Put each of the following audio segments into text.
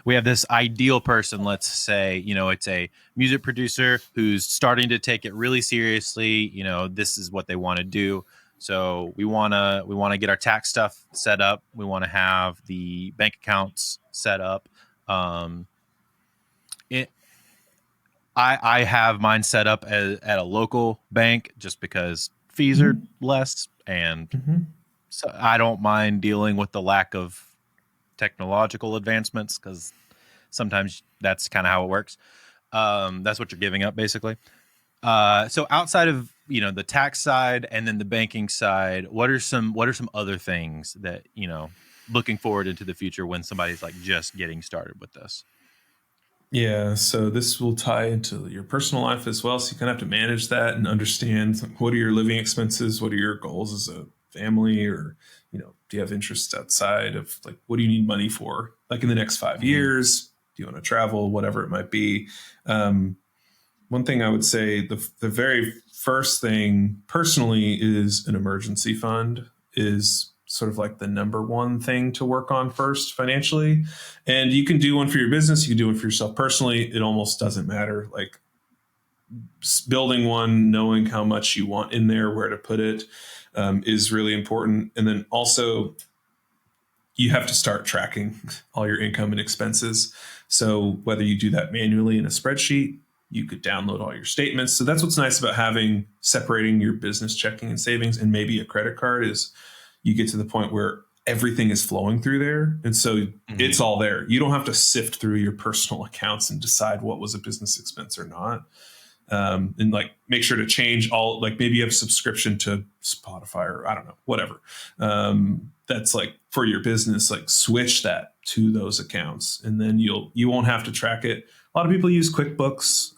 we have this ideal person, let's say, it's a music producer who's starting to take it really seriously. This is what they want to do. So we want to get our tax stuff set up. We want to have the bank accounts set up. um it I have mine set up at a local bank just because fees are Mm-hmm. less, and Mm-hmm. so I don't mind dealing with the lack of technological advancements, because sometimes that's kind of how it works. That's what you're giving up, basically. So outside of the tax side and then the banking side, what are some other things that looking forward into the future when somebody's like just getting started with this? Yeah, so this will tie into your personal life as well. So you kind of have to manage that and understand what are your living expenses, what are your goals as a family, or do you have interests outside of like what do you need money for, like in the next five Hmm. years? Do you want to travel, whatever it might be? Um, One thing I would say, the very first thing personally is an emergency fund is sort of like the number one thing to work on first financially. And you can do one for your business, you can do one for yourself personally. It almost doesn't matter. Like building one, knowing how much you want in there, where to put it, is really important. And then also, you have to start tracking all your income and expenses. So whether you do that manually in a spreadsheet, you could download all your statements. So that's what's nice about having separating your business checking and savings and maybe a credit card is you get to the point where everything is flowing through there. And so Hmm. it's all there. You don't have to sift through your personal accounts and decide what was a business expense or not. And like make sure to change all, like maybe you have a subscription to Spotify or I don't know, whatever. That's like for your business, like switch that to those accounts and then you won't have to track it. A lot of people use QuickBooks.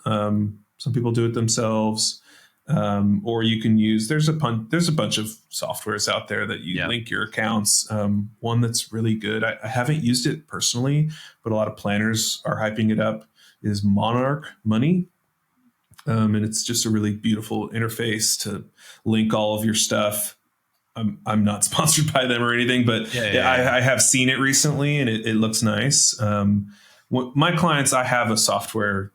Some people do it themselves. Or you can use there's a bunch of softwares out there that you Yeah. link your accounts. One that's really good. I haven't used it personally, but a lot of planners are hyping it up. Is Monarch Money, and it's just a really beautiful interface to link all of your stuff. I'm not sponsored by them or anything, but Yeah, yeah, yeah, yeah. I have seen it recently and it looks nice. My clients, I have a software,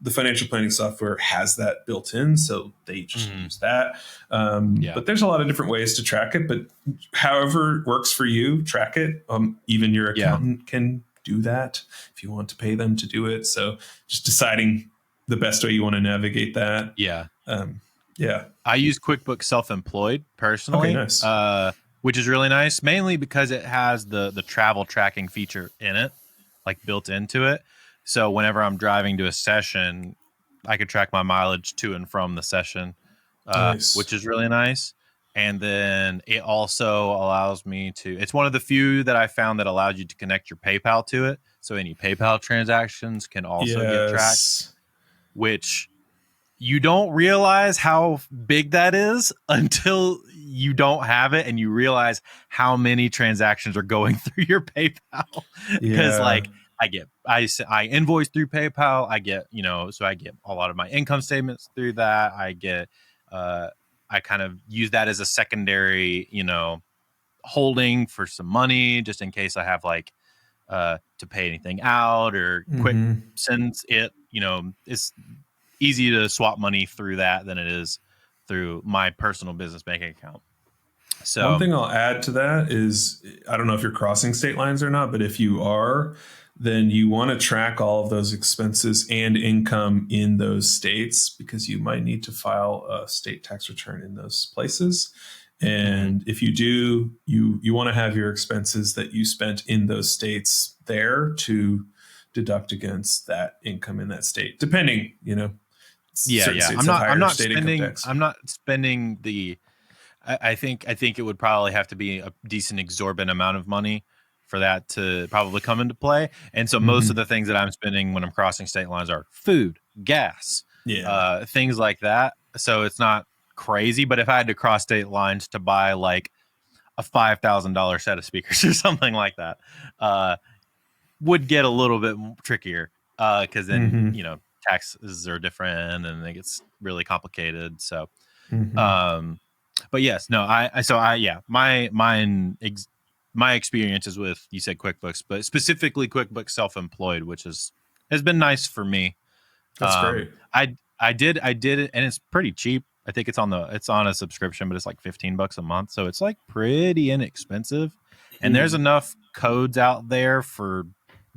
the financial planning software has that built in, so they just Hmm. use that. Yeah. But there's a lot of different ways to track it, but however works for you, track it. Even your Yeah. accountant can do that if you want to pay them to do it. So just deciding the best way you want to navigate that. Yeah. Um, yeah. I use QuickBooks Self-Employed Okay, personally, nice. which is really nice, mainly because it has the travel tracking feature in it, like built into it. So whenever I'm driving to a session, I could track my mileage to and from the session, Nice. which is really nice. And then it also allows me to. It's one of the few that I found that allows you to connect your PayPal to it, so any PayPal transactions can also get tracked, Yes. which you don't realize how big that is until you don't have it and you realize how many transactions are going through your PayPal. Because Yeah. like I invoice through PayPal. I get, so I get a lot of my income statements through that. Uh I kind of use that as a secondary, holding for some money just in case I have like to pay anything out or quick, Hmm. since it's easy to swap money through that than it is through my personal business banking account. One So thing I'll add to that is I don't know if you're crossing state lines or not, but if you are, then you want to track all of those expenses and income in those states because you might need to file a state tax return in those places. mhm. And if you do, you want to have your expenses that you spent in those states there to deduct against that income in that state, depending, Yeah, certain yeah. states I'm have not. I'm higher not state income spending. tax. I'm not spending the. I think it would probably have to be a decent exorbitant amount of money for that to probably come into play. And so most of Hmm. the things that I'm spending when I'm crossing state lines are food, gas, Yeah. things like that. So it's not crazy. But if I had to cross state lines to buy like a $5,000 set of speakers or something like that, uh, would get a little bit trickier, because then Hmm. taxes are different and it gets really complicated. So, Hmm. um, but yes, no, I so I yeah, my mine. my experience is with, you said QuickBooks, but specifically QuickBooks Self-Employed, which has been nice for me. That's great. I did it, and it's pretty cheap. I think it's on a subscription, but it's like $15 a month, so it's like pretty inexpensive. And there's enough codes out there for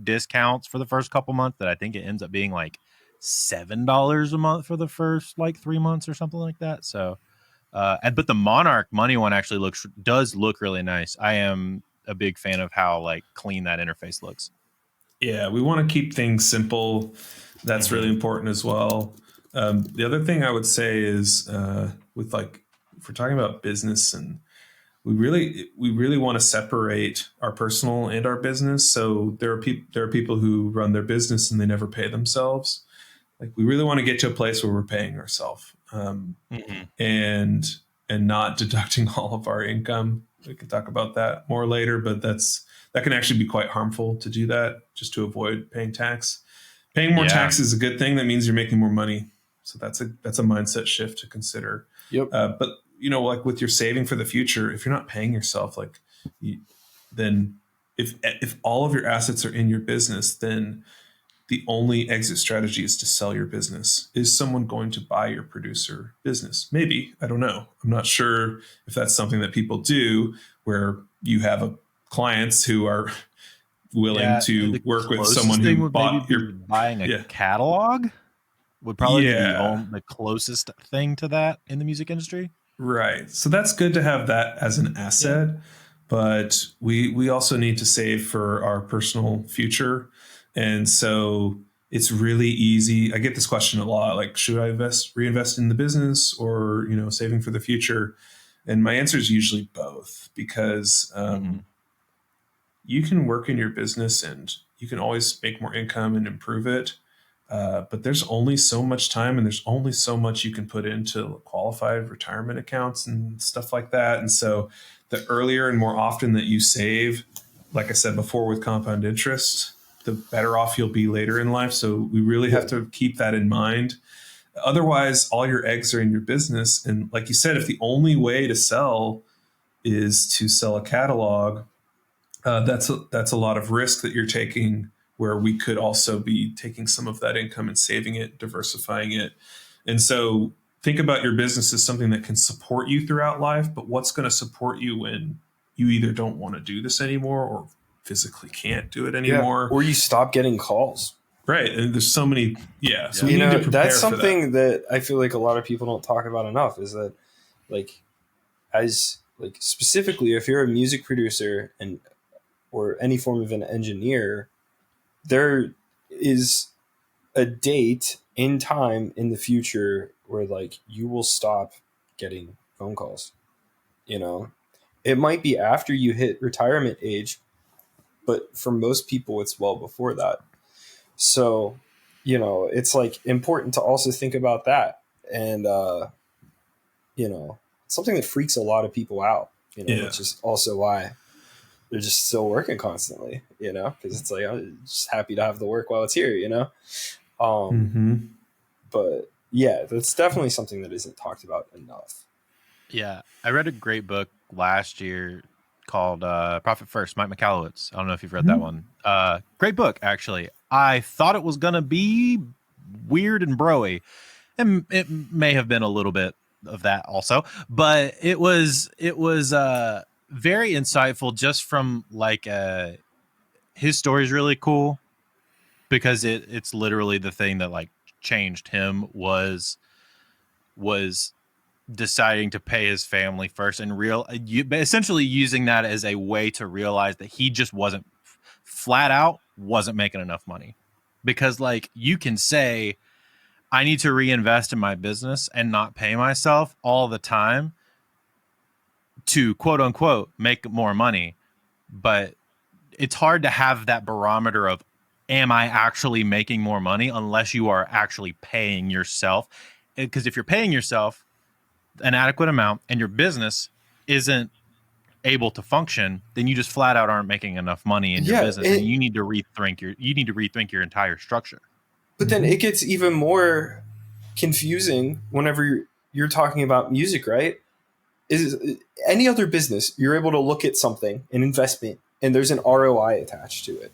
discounts for the first couple months that I think it ends up being like $7 a month for the first like 3 months or something like that. So, but the Monarch Money one actually does look really nice. I am a big fan of how like clean that interface looks. Yeah, we want to keep things simple. That's really important as well. The other thing I would say is with like, if we're talking about business, and we really want to separate our personal and our business. So there are people who run their business and they never pay themselves. Like, we really want to get to a place where we're paying ourselves, and not deducting all of our income. We can talk about that more later, but that can actually be quite harmful to do that, just to avoid paying tax. Paying more tax is a good thing. That means you're making more money. So that's a mindset shift to consider. Yep. But like with your saving for the future, if you're not paying yourself, then if all of your assets are in your business, then the only exit strategy is to sell your business. Is someone going to buy your producer business? Maybe. I don't know. I'm not sure if that's something that people do, where you have clients who are willing to work with someone who bought your buying a catalog would probably be the closest thing to that in the music industry. Right. So that's good to have that as an asset, but we also need to save for our personal future. And so it's really easy. I get this question a lot, like, should I reinvest in the business, or, saving for the future? And my answer is usually both, because you can work in your business and you can always make more income and improve it. But there's only so much time, and there's only so much you can put into qualified retirement accounts and stuff like that. And so the earlier and more often that you save, like I said before, with compound interest, the better off you'll be later in life. So we really have to keep that in mind. Otherwise, all your eggs are in your business. And like you said, if the only way to sell is to sell a catalog, that's a lot of risk that you're taking, where we could also be taking some of that income and saving it, diversifying it. And so think about your business as something that can support you throughout life, but what's going to support you when you either don't want to do this anymore, or physically can't do it anymore, or you stop getting calls. Right. And there's so many. So we need to prepare that's something that I feel like a lot of people don't talk about enough, is that specifically if you're a music producer or any form of an engineer, there is a date in time in the future where you will stop getting phone calls. It might be after you hit retirement age, but for most people it's well before that. So, it's important to also think about that. And, something that freaks a lot of people out, which is also why they're just still working constantly, because it's I'm just happy to have the work while it's here, But yeah, that's definitely something that isn't talked about enough. Yeah. I read a great book last year called Profit First, Mike Michalowicz. I don't know if you've read that one. Great book, actually. I thought it was going to be weird and broy, and it may have been a little bit of that also, but it was very insightful, just from his story is really cool, because it's literally the thing that changed him was deciding to pay his family first, and essentially using that as a way to realize that he just wasn't making enough money. Because you can say, I need to reinvest in my business and not pay myself all the time to quote unquote make more money, but it's hard to have that barometer of, am I actually making more money, unless you are actually paying yourself. Because if you're paying yourself an adequate amount and your business isn't able to function, then you just flat out aren't making enough money in your business, and you need to rethink your entire structure. But then it gets even more confusing whenever you're talking about music, right? is any other business, you're able to look at something, an investment, and there's an ROI attached to it.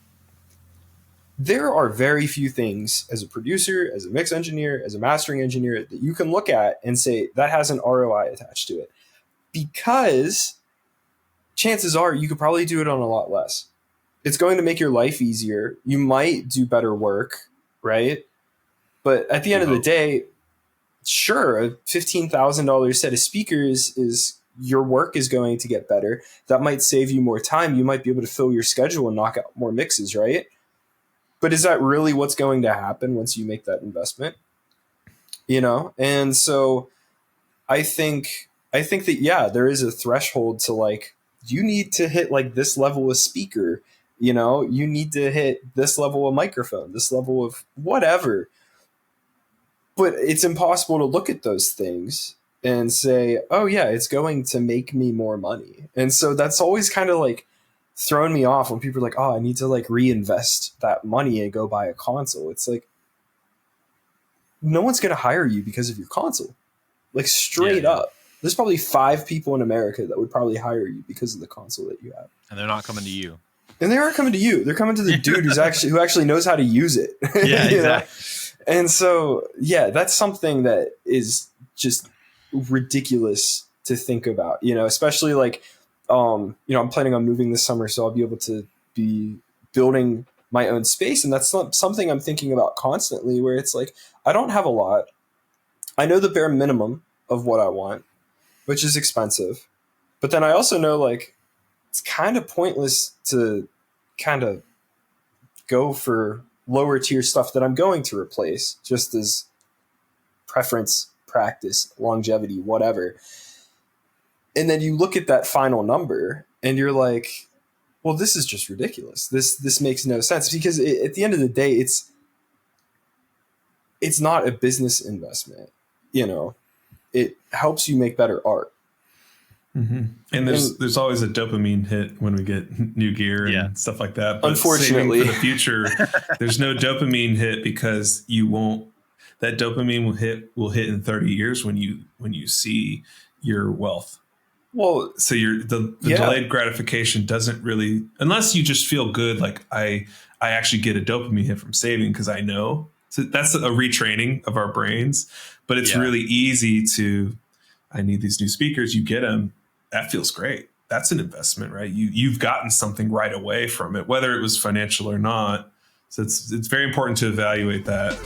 There are very few things as a producer, as a mix engineer, as a mastering engineer that you can look at and say that has an ROI attached to it, because chances are you could probably do it on a lot less. It's going to make your life easier. You might do better work, right? But at the end of the day, sure, a $15,000 set of speakers is your work is going to get better. That might save you more time. You might be able to fill your schedule and knock out more mixes, right? But is that really what's going to happen once you make that investment? You know? And so I think that, yeah, there is a threshold to like, you need to hit like this level of speaker, you know, you need to hit this level of microphone, this level of whatever. But it's impossible to look at those things and say, oh yeah, it's going to make me more money. And so that's always kind of like thrown me off when people are like, oh, I need to like reinvest that money and go buy a console. It's like, no one's going to hire you because of your console. Like straight up. There's probably 5 people in America that would probably hire you because of the console that you have. And they're not coming to you. And they aren't coming to you. They're coming to the dude who actually knows how to use it. Yeah, exactly. Know? And so, yeah, that's something that is just ridiculous to think about, you know, especially like, you know, I'm planning on moving this summer, so I'll be able to be building my own space. And that's not something I'm thinking about constantly, where it's like, I don't have a lot. I know the bare minimum of what I want, which is expensive. But then I also know like, it's kind of pointless to kind of go for lower tier stuff that I'm going to replace just as preference, practice, longevity, whatever. And then you look at that final number and you're like, well, this is just ridiculous. This makes no sense, because at the end of the day, it's not a business investment. You know, it helps you make better art. Mm-hmm. And there's always a dopamine hit when we get new gear and stuff like that. But unfortunately, for the future, there's no dopamine hit, because that dopamine will hit in 30 years when you see your wealth. Well, so the delayed gratification doesn't really, unless you just feel good. Like I actually get a dopamine hit from saving, because I know. So that's a retraining of our brains, but it's really easy to, I need these new speakers. You get them. That feels great. That's an investment, right? You've gotten something right away from it, whether it was financial or not. So it's very important to evaluate that.